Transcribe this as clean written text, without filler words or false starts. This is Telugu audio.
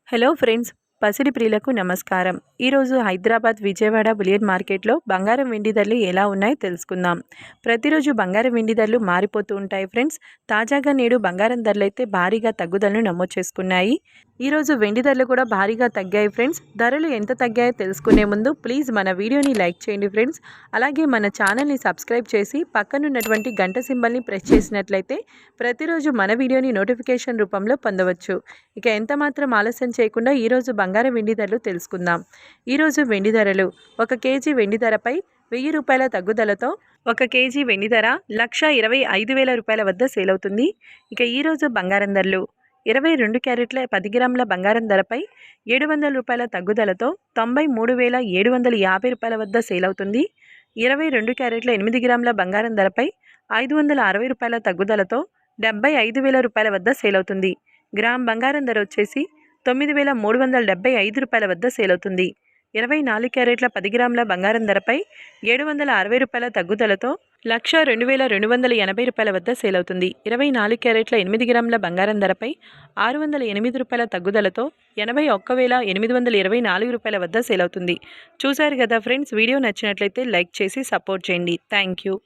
హలో ఫ్రెండ్స్, పసిడి ప్రియులకు నమస్కారం. ఈరోజు హైదరాబాద్, విజయవాడ బులియన్ మార్కెట్లో బంగారం వెండి ధరలు ఎలా ఉన్నాయో తెలుసుకుందాం. ప్రతిరోజు బంగారం వెండి ధరలు మారిపోతూ ఉంటాయి ఫ్రెండ్స్. తాజాగా నేడు బంగారం ధరలు అయితే భారీగా తగ్గుదలను నమోదు చేసుకున్నాయి. ఈరోజు వెండి ధరలు కూడా భారీగా తగ్గాయి ఫ్రెండ్స్. ధరలు ఎంత తగ్గాయో తెలుసుకునే ముందు ప్లీజ్ మన వీడియోని లైక్ చేయండి ఫ్రెండ్స్. అలాగే మన ఛానల్ని సబ్స్క్రైబ్ చేసి పక్కనున్నటువంటి గంట సింబల్ని ప్రెస్ చేసినట్లయితే ప్రతిరోజు మన వీడియోని నోటిఫికేషన్ రూపంలో పొందవచ్చు. ఇక ఎంత మాత్రం ఆలస్యం చేయకుండా ఈరోజు బంగారం వెండి ధరలు తెలుసుకుందాం. ఈరోజు వెండి ధరలు: 1 కేజీ వెండి ధరపై 1000 రూపాయల తగ్గుదలతో 1 కేజీ వెండి ధర 1,25,000 రూపాయల వద్ద సేల్ అవుతుంది. ఇక ఈరోజు బంగారం ధరలు: 22 క్యారెట్ల 10 గ్రాముల బంగారం ధరపై 700 రూపాయల తగ్గుదలతో 93,750 రూపాయల వద్ద సేల్ అవుతుంది. 22 క్యారెట్ల 8 గ్రాముల బంగారం ధరపై 560 రూపాయల తగ్గుదలతో 75,000 రూపాయల వద్ద సేల్ అవుతుంది. గ్రామ్ బంగారం ధర వచ్చేసి 9,375 రూపాయల వద్ద సేల్ అవుతుంది. 24 క్యారెట్ల 10 గ్రాముల బంగారం ధరపై 760 రూపాయల తగ్గుదలతో 1,02,280 రూపాయల వద్ద సేల్ అవుతుంది. 24 క్యారెట్ల 8 గ్రాముల బంగారం ధరపై 608 రూపాయల తగ్గుదలతో 81,824 రూపాయల వద్ద సేల్ అవుతుంది. చూశారు కదా ఫ్రెండ్స్, వీడియో నచ్చినట్లయితే లైక్ చేసి సపోర్ట్ చేయండి. Thank you.